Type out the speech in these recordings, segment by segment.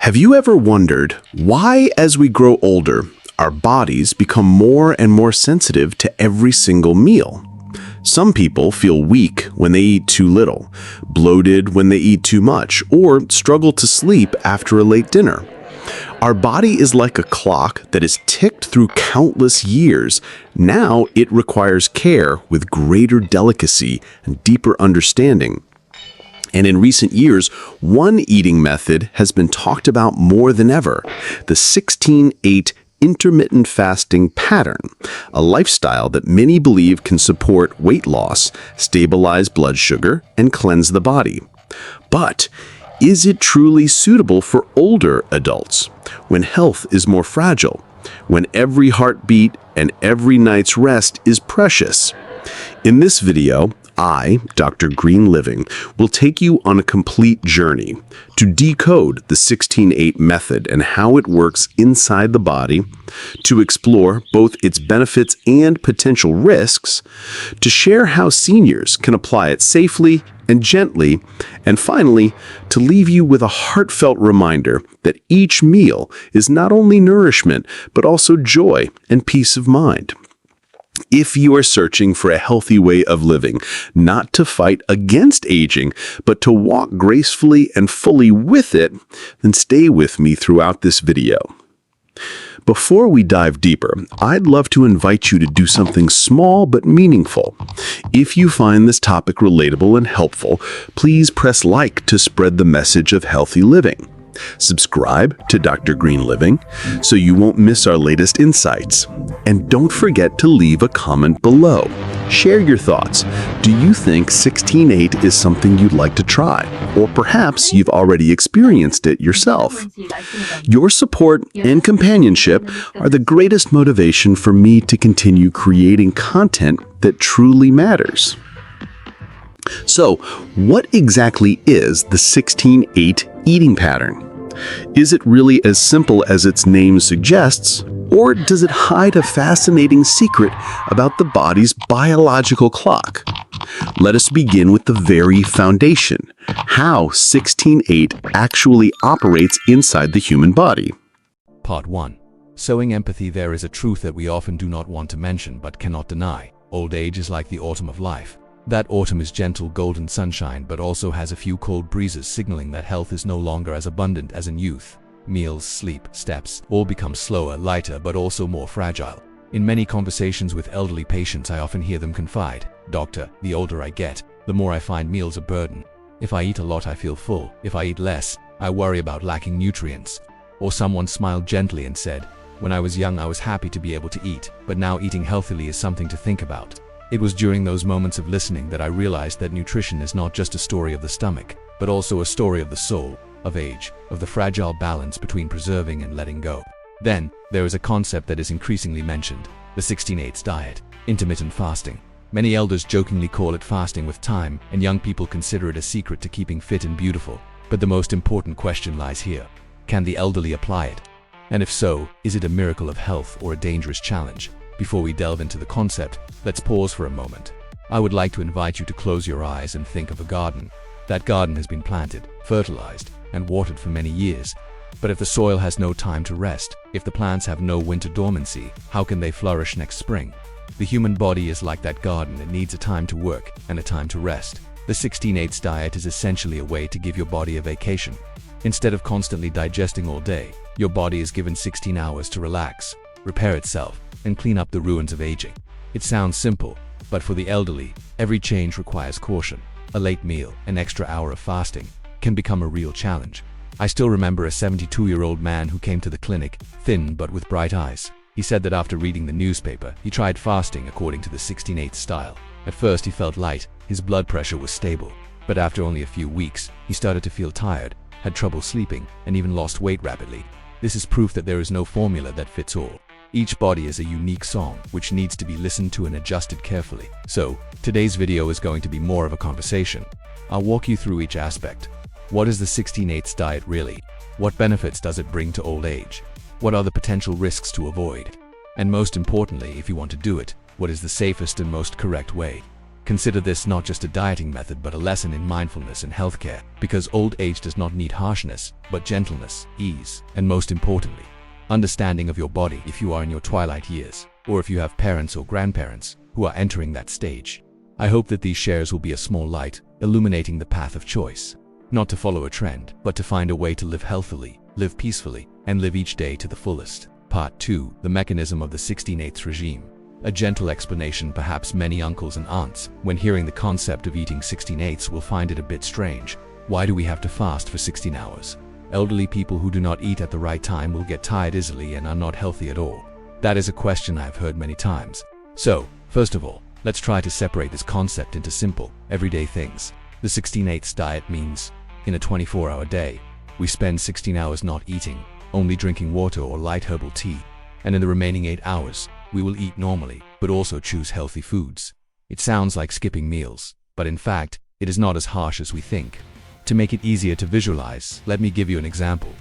Have you ever wondered why, as we grow older, our bodies become more and more sensitive to every single meal? Some people feel weak when they eat too little, bloated when they eat too much, or struggle to sleep after a late dinner. Our body is like a clock that has ticked through countless years. Now it requires care with greater delicacy and deeper understanding. And in recent years, one eating method has been talked about more than ever: the 16-8 intermittent fasting pattern, a lifestyle that many believe can support weight loss, stabilize blood sugar, and cleanse the body. But is it truly suitable for older adults, when health is more fragile, when every heartbeat and every night's rest is precious? In this video, I, Dr. Green Living, will take you on a complete journey to decode the 16-8 method and how it works inside the body, to explore both its benefits and potential risks, to share how seniors can apply it safely and gently, and finally, to leave you with a heartfelt reminder that each meal is not only nourishment, but also joy and peace of mind. If you are searching for a healthy way of living, not to fight against aging, but to walk gracefully and fully with it, then stay with me throughout this video. Before we dive deeper, I'd love to invite you to do something small but meaningful. If you find this topic relatable and helpful, please press like to spread the message of healthy living. Subscribe to Dr. Green Living so you won't miss our latest insights. And don't forget to leave a comment below. Share your thoughts. Do you think 16-8 is something you'd like to try? Or perhaps you've already experienced it yourself? Your support and companionship are the greatest motivation for me to continue creating content that truly matters. So, what exactly is the 16-8 eating pattern? Is it really as simple as its name suggests, or does it hide a fascinating secret about the body's biological clock? Let us begin with the very foundation: how 16-8 actually operates inside the human body. Part 1. Sowing empathy. There is a truth that we often do not want to mention but cannot deny. Old age is like the autumn of life. That autumn is gentle golden sunshine, but also has a few cold breezes, signaling that health is no longer as abundant as in youth. Meals, sleep, steps all become slower, lighter, but also more fragile. In many conversations with elderly patients, I often hear them confide, "Doctor, the older I get, the more I find meals a burden. If I eat a lot, I feel full. If I eat less, I worry about lacking nutrients." Or someone smiled gently and said, "When I was young, I was happy to be able to eat, but now eating healthily is something to think about." It was during those moments of listening that I realized that nutrition is not just a story of the stomach, but also a story of the soul, of age, of the fragile balance between preserving and letting go. Then, there is a concept that is increasingly mentioned: the 16-8 diet, intermittent fasting. Many elders jokingly call it fasting with time, and young people consider it a secret to keeping fit and beautiful. But the most important question lies here: can the elderly apply it? And if so, is it a miracle of health or a dangerous challenge? Before we delve into the concept, let's pause for a moment. I would like to invite you to close your eyes and think of a garden. That garden has been planted, fertilized, and watered for many years. But if the soil has no time to rest, if the plants have no winter dormancy, how can they flourish next spring? The human body is like that garden. It needs a time to work and a time to rest. The 16-8 diet is essentially a way to give your body a vacation. Instead of constantly digesting all day, your body is given 16 hours to relax, repair itself, and clean up the ruins of aging. It sounds simple, but for the elderly, every change requires caution. A late meal, an extra hour of fasting, can become a real challenge. I still remember a 72-year-old man who came to the clinic, thin but with bright eyes. He said that after reading the newspaper, he tried fasting according to the 16-8 style. At first he felt light, his blood pressure was stable, but after only a few weeks, he started to feel tired, had trouble sleeping, and even lost weight rapidly. This is proof that there is no formula that fits all. Each body is a unique song, which needs to be listened to and adjusted carefully. So, today's video is going to be more of a conversation. I'll walk you through each aspect. What is the 16-8 diet really? What benefits does it bring to old age? What are the potential risks to avoid? And most importantly, if you want to do it, what is the safest and most correct way? Consider this not just a dieting method but a lesson in mindfulness and healthcare, because old age does not need harshness, but gentleness, ease, and most importantly, understanding of your body if you are in your twilight years, or if you have parents or grandparents who are entering that stage. I hope that these shares will be a small light, illuminating the path of choice. Not to follow a trend, but to find a way to live healthily, live peacefully, and live each day to the fullest. Part 2. The mechanism of the 16/8 regime. A gentle explanation. Perhaps many uncles and aunts, when hearing the concept of eating 16/8, will find it a bit strange. Why do we have to fast for 16 hours? Elderly people who do not eat at the right time will get tired easily and are not healthy at all. That is a question I have heard many times. So, first of all, let's try to separate this concept into simple, everyday things. The 16/8 diet means, in a 24-hour day, we spend 16 hours not eating, only drinking water or light herbal tea, and in the remaining 8 hours, we will eat normally, but also choose healthy foods. It sounds like skipping meals, but in fact, it is not as harsh as we think. To make it easier to visualize, let me give you an example.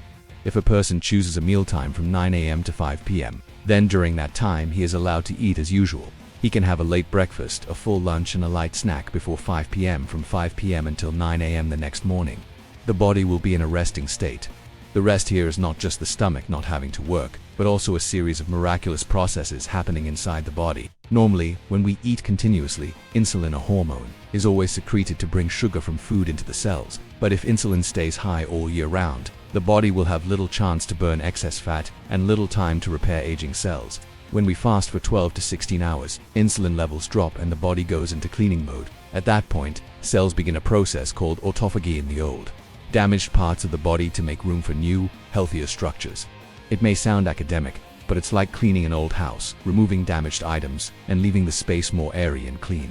If a person chooses a mealtime from 9 a.m. to 5 p.m., then during that time he is allowed to eat as usual. He can have a late breakfast, a full lunch, and a light snack before 5 p.m. from 5 p.m. until 9 a.m. the next morning. The body will be in a resting state. The rest here is not just the stomach not having to work, but also a series of miraculous processes happening inside the body. Normally, when we eat continuously, insulin, a hormone, is always secreted to bring sugar from food into the cells. But if insulin stays high all year round, the body will have little chance to burn excess fat and little time to repair aging cells. When we fast for 12 to 16 hours, insulin levels drop and the body goes into cleaning mode. At that point, cells begin a process called autophagy in the old, damaged parts of the body to make room for new, healthier structures. It may sound academic, but it's like cleaning an old house, removing damaged items and leaving the space more airy and clean.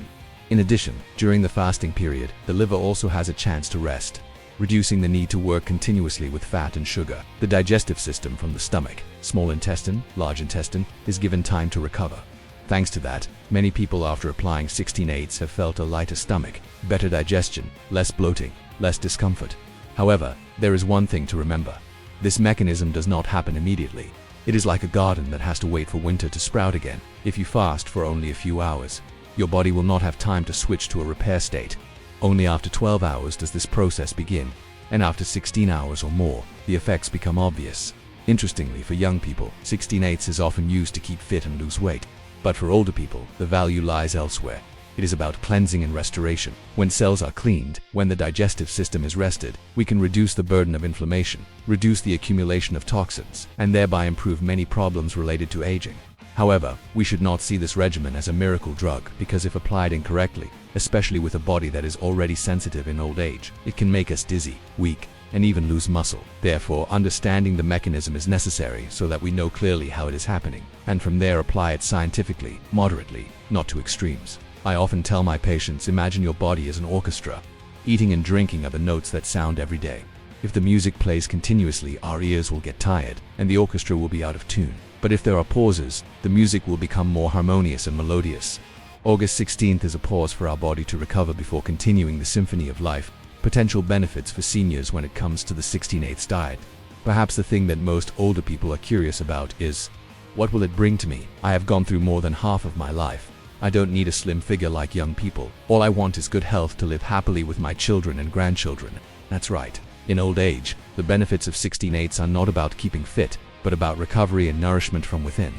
In addition, during the fasting period, the liver also has a chance to rest, reducing the need to work continuously with fat and sugar. The digestive system from the stomach, small intestine, large intestine, is given time to recover. Thanks to that, many people after applying 16/8 have felt a lighter stomach, better digestion, less bloating, less discomfort. However, there is one thing to remember. This mechanism does not happen immediately. It is like a garden that has to wait for winter to sprout again. If you fast for only a few hours, your body will not have time to switch to a repair state. Only after 12 hours does this process begin, and after 16 hours or more, the effects become obvious. Interestingly, for young people, 16/8 is often used to keep fit and lose weight. But for older people, the value lies elsewhere. It is about cleansing and restoration. When cells are cleaned, when the digestive system is rested, we can reduce the burden of inflammation, reduce the accumulation of toxins, and thereby improve many problems related to aging. However, we should not see this regimen as a miracle drug, because if applied incorrectly, especially with a body that is already sensitive in old age, it can make us dizzy, weak, and even lose muscle. Therefore, understanding the mechanism is necessary so that we know clearly how it is happening, and from there apply it scientifically, moderately, not to extremes. I often tell my patients, imagine your body as an orchestra. Eating and drinking are the notes that sound every day. If the music plays continuously, our ears will get tired, and the orchestra will be out of tune. But if there are pauses, the music will become more harmonious and melodious. August 16th is a pause for our body to recover before continuing the symphony of life. Potential benefits for seniors when it comes to the 16/8 diet. Perhaps the thing that most older people are curious about is, what will it bring to me? I have gone through more than half of my life. I don't need a slim figure like young people. All I want is good health to live happily with my children and grandchildren. That's right. In old age, the benefits of 16/8 are not about keeping fit, but about recovery and nourishment from within.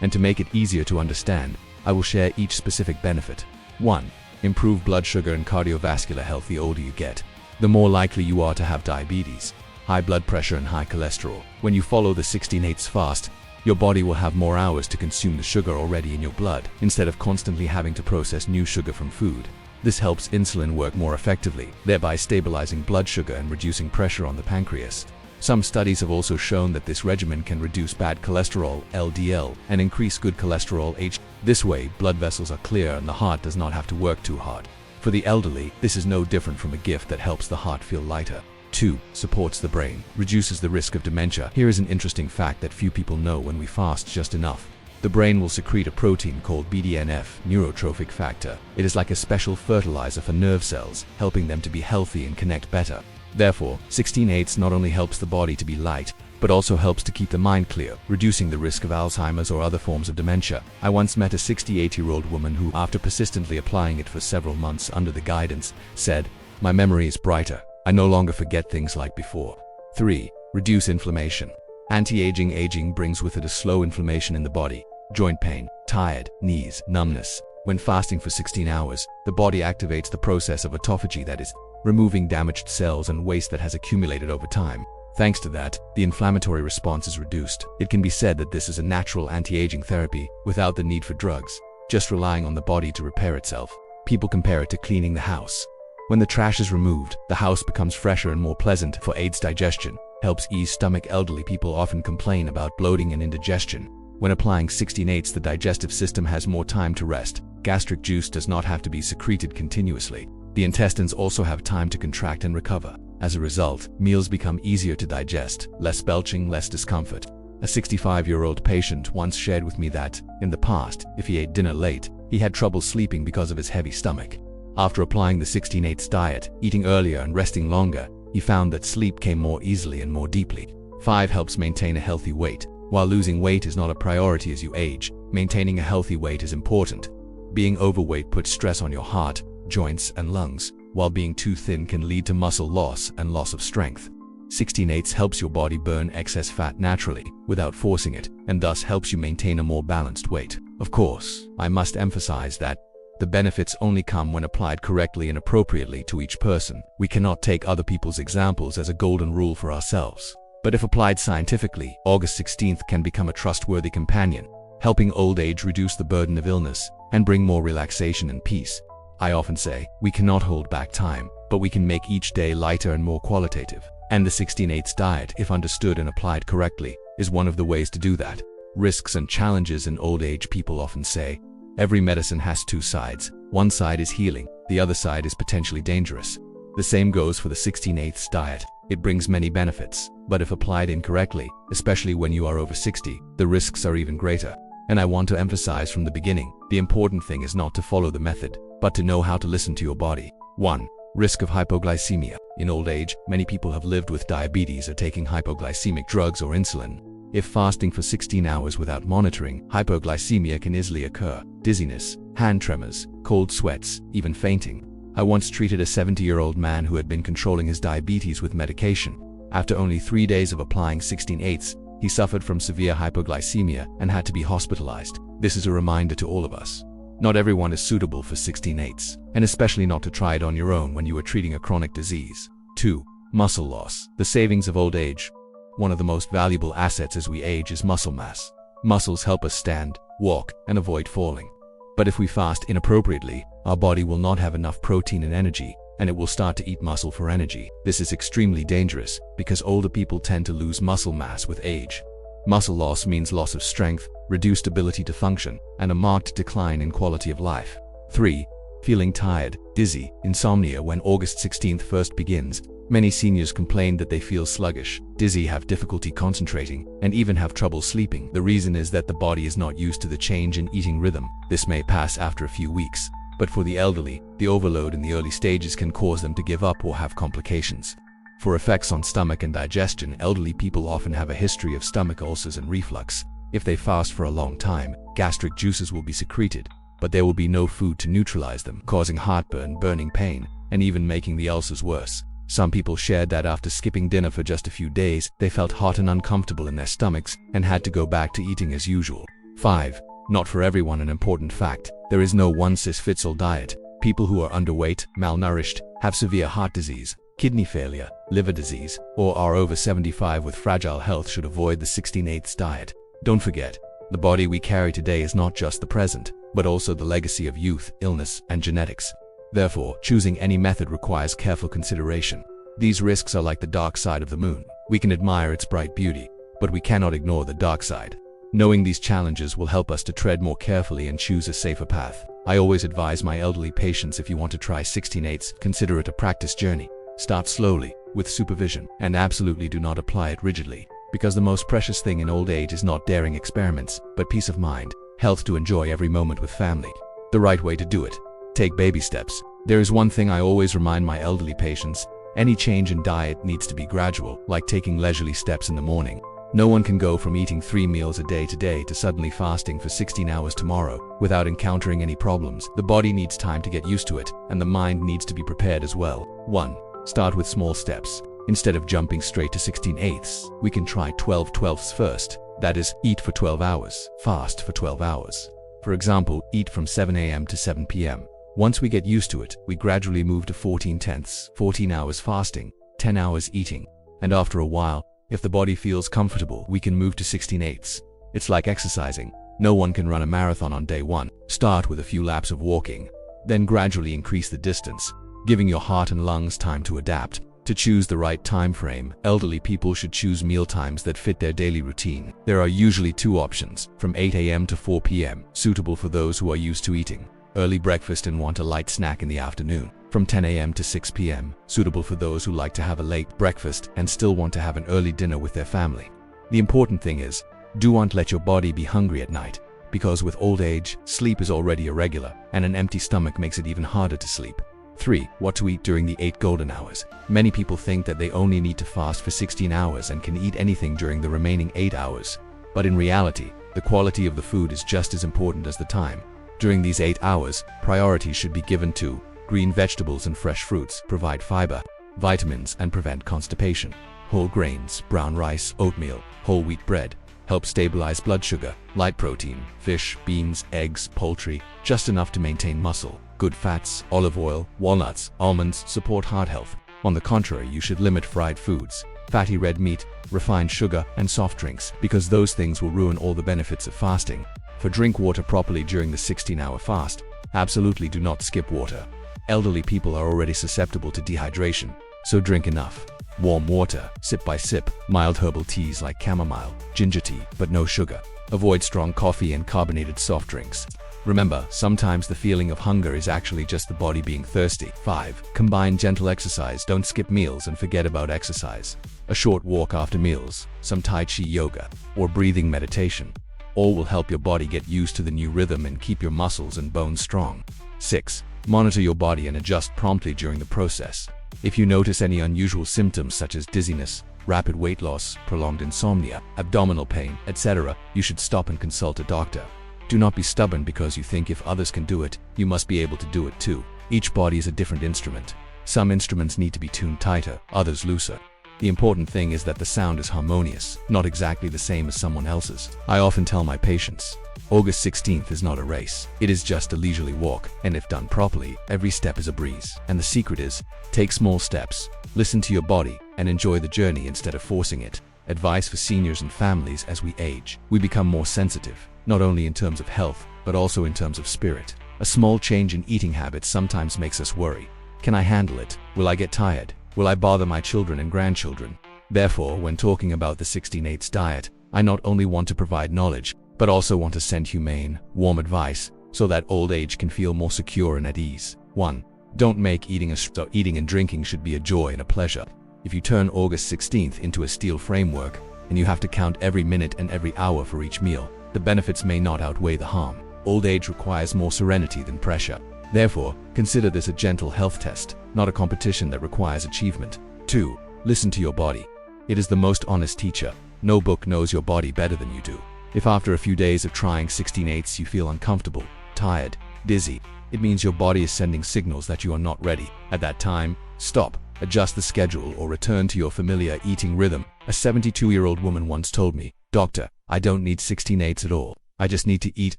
And to make it easier to understand, I will share each specific benefit. 1. Improve blood sugar and cardiovascular health. The older you get, the more likely you are to have diabetes, high blood pressure, and high cholesterol. When you follow the 16/8 fast, your body will have more hours to consume the sugar already in your blood, instead of constantly having to process new sugar from food. This helps insulin work more effectively, thereby stabilizing blood sugar and reducing pressure on the pancreas. Some studies have also shown that this regimen can reduce bad cholesterol, LDL, and increase good cholesterol, HDL. This way, blood vessels are clear and the heart does not have to work too hard. For the elderly, this is no different from a gift that helps the heart feel lighter. 2. Supports the brain, reduces the risk of dementia. Here is an interesting fact that few people know. When we fast just enough, the brain will secrete a protein called BDNF, neurotrophic factor. It is like a special fertilizer for nerve cells, helping them to be healthy and connect better. Therefore, 16/8 not only helps the body to be light, but also helps to keep the mind clear, reducing the risk of Alzheimer's or other forms of dementia. I once met a 68-year-old woman who, after persistently applying it for several months under the guidance, said, "My memory is brighter. I no longer forget things like before." 3. Reduce inflammation. Anti-aging aging brings with it a slow inflammation in the body, joint pain, tired, knees, numbness. When fasting for 16 hours, the body activates the process of autophagy, that is, removing damaged cells and waste that has accumulated over time. Thanks to that, the inflammatory response is reduced. It can be said that this is a natural anti-aging therapy without the need for drugs, just relying on the body to repair itself. People compare it to cleaning the house. When the trash is removed, the house becomes fresher and more pleasant for aids digestion, helps ease stomach. Elderly people often complain about bloating and indigestion. When applying 16/8, the digestive system has more time to rest. Gastric juice does not have to be secreted continuously. The intestines also have time to contract and recover. As a result, meals become easier to digest, less belching, less discomfort. A 65-year-old patient once shared with me that, in the past, if he ate dinner late, he had trouble sleeping because of his heavy stomach. After applying the 16/8 diet, eating earlier and resting longer, he found that sleep came more easily and more deeply. 5. Helps maintain a healthy weight. While losing weight is not a priority as you age, maintaining a healthy weight is important. Being overweight puts stress on your heart, joints, and lungs, while being too thin can lead to muscle loss and loss of strength. 16/8 helps your body burn excess fat naturally, without forcing it, and thus helps you maintain a more balanced weight. Of course, I must emphasize that the benefits only come when applied correctly and appropriately to each person. We cannot take other people's examples as a golden rule for ourselves. But if applied scientifically, August 16th can become a trustworthy companion, helping old age reduce the burden of illness and bring more relaxation and peace. I often say, we cannot hold back time, but we can make each day lighter and more qualitative. And the 16/8 diet, if understood and applied correctly, is one of the ways to do that. Risks and challenges in old age. People often say, every medicine has two sides. One side is healing, the other side is potentially dangerous. The same goes for the 16/8 diet. It brings many benefits, but if applied incorrectly, especially when you are over 60, the risks are even greater. And I want to emphasize from the beginning, the important thing is not to follow the method, but to know how to listen to your body. 1. Risk of hypoglycemia. In old age, many people have lived with diabetes or taking hypoglycemic drugs or insulin. If fasting for 16 hours without monitoring, hypoglycemia can easily occur. Dizziness, hand tremors, cold sweats, even fainting. I once treated a 70-year-old man who had been controlling his diabetes with medication. After only 3 days of applying 16/8, he suffered from severe hypoglycemia and had to be hospitalized. This is a reminder to all of us. Not everyone is suitable for 16/8, and especially not to try it on your own when you are treating a chronic disease. 2. Muscle loss. The savings of old age. One of the most valuable assets as we age is muscle mass. Muscles help us stand, walk, and avoid falling. But if we fast inappropriately, our body will not have enough protein and energy, and it will start to eat muscle for energy. This is extremely dangerous because older people tend to lose muscle mass with age. Muscle loss means loss of strength, reduced ability to function, and a marked decline in quality of life. 3. Feeling tired, dizzy, insomnia. When August 16th first begins, many seniors complain that they feel sluggish, dizzy, have difficulty concentrating, and even have trouble sleeping. The reason is that the body is not used to the change in eating rhythm. This may pass after a few weeks, but for the elderly, the overload in the early stages can cause them to give up or have complications. For effects on stomach and digestion, elderly people often have a history of stomach ulcers and reflux. If they fast for a long time, gastric juices will be secreted, but there will be no food to neutralize them, causing heartburn, burning pain, and even making the ulcers worse. Some people shared that after skipping dinner for just a few days, they felt hot and uncomfortable in their stomachs and had to go back to eating as usual. 5. Not for everyone. An important fact: there is no one-size-fits-all diet. People who are underweight, malnourished, have severe heart disease, kidney failure, liver disease, or are over 75 with fragile health should avoid the 16/8 diet. Don't forget, the body we carry today is not just the present, but also the legacy of youth, illness, and genetics. Therefore, choosing any method requires careful consideration. These risks are like the dark side of the moon. We can admire its bright beauty, but we cannot ignore the dark side. Knowing these challenges will help us to tread more carefully and choose a safer path. I always advise my elderly patients, if you want to try 16/8, consider it a practice journey. Start slowly, with supervision, and absolutely do not apply it rigidly, because the most precious thing in old age is not daring experiments, but peace of mind, health to enjoy every moment with family. The right way to do it: take baby steps. There is one thing I always remind my elderly patients: any change in diet needs to be gradual, like taking leisurely steps in the morning. No one can go from eating 3 meals a day today to suddenly fasting for 16 hours tomorrow without encountering any problems. The body needs time to get used to it, and the mind needs to be prepared as well. 1. Start with small steps. Instead of jumping straight to 16/8, we can try 12/12 first. That is, eat for 12 hours, fast for 12 hours. For example, eat from 7 a.m. to 7 p.m. Once we get used to it, we gradually move to 14/10, 14 hours fasting, 10 hours eating. And after a while, if the body feels comfortable, we can move to 16/8. It's like exercising. No one can run a marathon on day 1. Start with a few laps of walking, then gradually increase the distance, giving your heart and lungs time to adapt. To choose the right time frame, elderly people should choose meal times that fit their daily routine. There are usually 2 options, from 8 a.m. to 4 p.m., suitable for those who are used to eating early breakfast and want a light snack in the afternoon. From 10 a.m. to 6 p.m., suitable for those who like to have a late breakfast and still want to have an early dinner with their family. The important thing is, do not let your body be hungry at night, because with old age, sleep is already irregular, and an empty stomach makes it even harder to sleep. 3. What to eat during the 8 golden hours. Many people think that they only need to fast for 16 hours and can eat anything during the remaining 8 hours. But in reality, the quality of the food is just as important as the time. During these 8 hours, priority should be given to green vegetables and fresh fruits, provide fiber, vitamins, and prevent constipation. Whole grains, brown rice, oatmeal, whole wheat bread, help stabilize blood sugar. Light protein, fish, beans, eggs, poultry, just enough to maintain muscle. Good fats, olive oil, walnuts, almonds support heart health. On the contrary, you should limit fried foods, fatty red meat, refined sugar, and soft drinks, because those things will ruin all the benefits of fasting. Drink water properly during the 16-hour fast. Absolutely do not skip water. Elderly people are already susceptible to dehydration, so drink enough. Warm water, sip by sip, mild herbal teas like chamomile, ginger tea, but no sugar. Avoid strong coffee and carbonated soft drinks. Remember, sometimes the feeling of hunger is actually just the body being thirsty. 5. Combine gentle exercise. Don't skip meals and forget about exercise. A short walk after meals, some Tai Chi yoga, or breathing meditation. All will help your body get used to the new rhythm and keep your muscles and bones strong. 6. Monitor your body and adjust promptly during the process. If you notice any unusual symptoms such as dizziness, rapid weight loss, prolonged insomnia, abdominal pain, etc., you should stop and consult a doctor. Do not be stubborn because you think if others can do it, you must be able to do it too. Each body is a different instrument. Some instruments need to be tuned tighter, others looser. The important thing is that the sound is harmonious, not exactly the same as someone else's. I often tell my patients, August 16th is not a race. It is just a leisurely walk, and if done properly, every step is a breeze. And the secret is, take small steps, listen to your body, and enjoy the journey instead of forcing it. Advice for seniors and families: as we age, we become more sensitive, not only in terms of health, but also in terms of spirit. A small change in eating habits sometimes makes us worry. Can I handle it? Will I get tired? Will I bother my children and grandchildren? Therefore, when talking about the 16/8 diet, I not only want to provide knowledge, but also want to send humane, warm advice so that old age can feel more secure and at ease. 1. Don't make eating so eating and drinking should be a joy and a pleasure. If you turn August 16th into a steel framework, and you have to count every minute and every hour for each meal, the benefits may not outweigh the harm. Old age requires more serenity than pressure. Therefore, consider this a gentle health test, not a competition that requires achievement. 2. Listen to your body. It is the most honest teacher. No book knows your body better than you do. If after a few days of trying 16/8 you feel uncomfortable, tired, dizzy, it means your body is sending signals that you are not ready. At that time, stop, adjust the schedule, or return to your familiar eating rhythm. A 72-year-old woman once told me, "Doctor, I don't need 16/8 at all. I just need to eat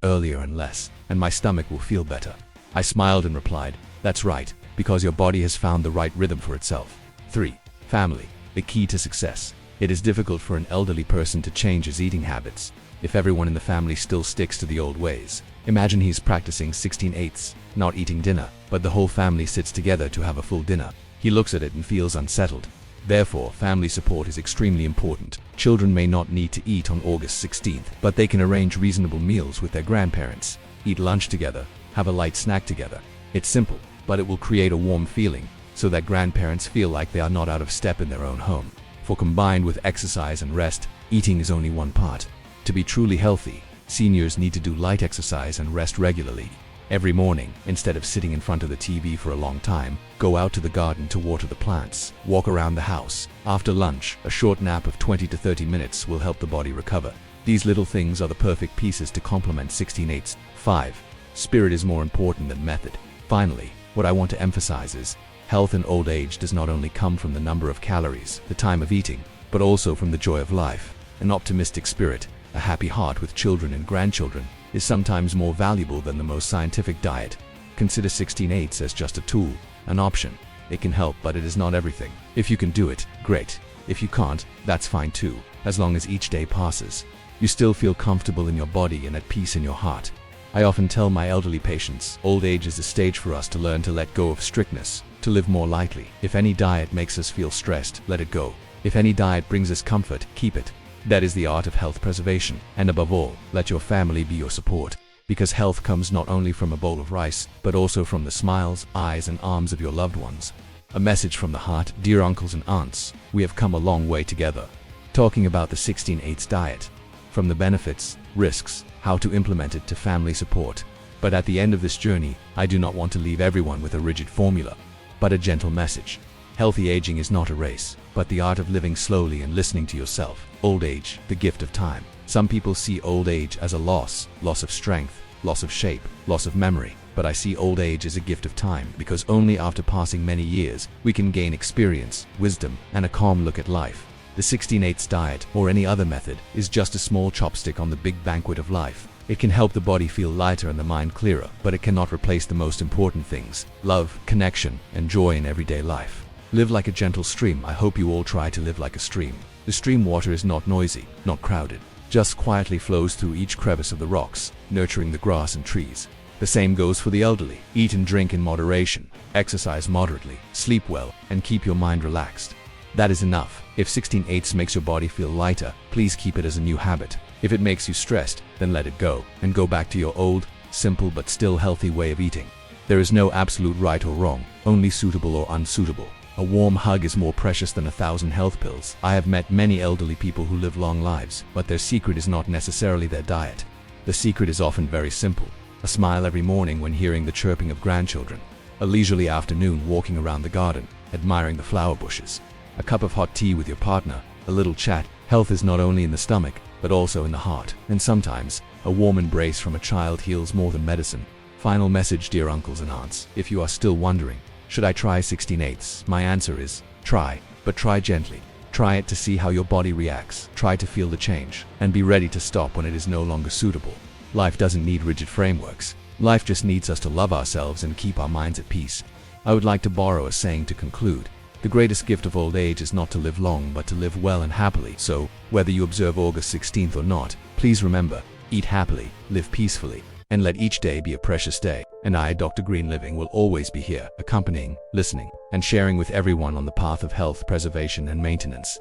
earlier and less, and my stomach will feel better." I smiled and replied, "That's right, because your body has found the right rhythm for itself." 3. Family, the key to success. It is difficult for an elderly person to change his eating habits if everyone in the family still sticks to the old ways. Imagine he's practicing 16/8, not eating dinner, but the whole family sits together to have a full dinner. He looks at it and feels unsettled. Therefore, family support is extremely important. Children may not need to eat on August 16th, but they can arrange reasonable meals with their grandparents, eat lunch together, have a light snack together. It's simple, but it will create a warm feeling, so that grandparents feel like they are not out of step in their own home. For combined with exercise and rest, eating is only one part. To be truly healthy, seniors need to do light exercise and rest regularly. Every morning, instead of sitting in front of the TV for a long time, go out to the garden to water the plants, walk around the house. After lunch, a short nap of 20 to 30 minutes will help the body recover. These little things are the perfect pieces to complement 16/8. 5. Spirit is more important than method. Finally, what I want to emphasize is, health in old age does not only come from the number of calories, the time of eating, but also from the joy of life. An optimistic spirit, a happy heart with children and grandchildren, is sometimes more valuable than the most scientific diet. Consider 16/8 as just a tool, an option. It can help, but it is not everything. If you can do it, great. If you can't, that's fine too, as long as each day passes, you still feel comfortable in your body and at peace in your heart. I often tell my elderly patients, old age is a stage for us to learn to let go of strictness, to live more lightly. If any diet makes us feel stressed, let it go. If any diet brings us comfort, keep it. That is the art of health preservation. And above all, let your family be your support. Because health comes not only from a bowl of rice, but also from the smiles, eyes, and arms of your loved ones. A message from the heart, dear uncles and aunts, we have come a long way together. Talking about the 16/8 diet. From the benefits, risks, how to implement it to family support. But at the end of this journey, I do not want to leave everyone with a rigid formula, but a gentle message. Healthy aging is not a race, but the art of living slowly and listening to yourself. Old age, the gift of time. Some people see old age as a loss of strength, loss of shape, loss of memory. But I see old age as a gift of time, because only after passing many years, we can gain experience, wisdom, and a calm look at life. The 16/8 diet, or any other method, is just a small chopstick on the big banquet of life. It can help the body feel lighter and the mind clearer, but it cannot replace the most important things: love, connection, and joy in everyday life. Live like a gentle stream. I hope you all try to live like a stream. The stream water is not noisy, not crowded, just quietly flows through each crevice of the rocks, nurturing the grass and trees. The same goes for the elderly. Eat and drink in moderation, exercise moderately, sleep well, and keep your mind relaxed. That is enough. If 16/8 makes your body feel lighter, please keep it as a new habit. If it makes you stressed, then let it go, and go back to your old, simple but still healthy way of eating. There is no absolute right or wrong, only suitable or unsuitable. A warm hug is more precious than 1,000 health pills. I have met many elderly people who live long lives, but their secret is not necessarily their diet. The secret is often very simple. A smile every morning when hearing the chirping of grandchildren. A leisurely afternoon walking around the garden, admiring the flower bushes. A cup of hot tea with your partner, a little chat. Health is not only in the stomach, but also in the heart. And sometimes, a warm embrace from a child heals more than medicine. Final message, dear uncles and aunts. If you are still wondering, should I try 16/8? My answer is, try, but try gently. Try it to see how your body reacts. Try to feel the change, and be ready to stop when it is no longer suitable. Life doesn't need rigid frameworks. Life just needs us to love ourselves and keep our minds at peace. I would like to borrow a saying to conclude. The greatest gift of old age is not to live long, but to live well and happily. So, whether you observe August 16th or not, please remember, eat happily, live peacefully, and let each day be a precious day. And I, Dr. Green Living, will always be here, accompanying, listening, and sharing with everyone on the path of health preservation and maintenance.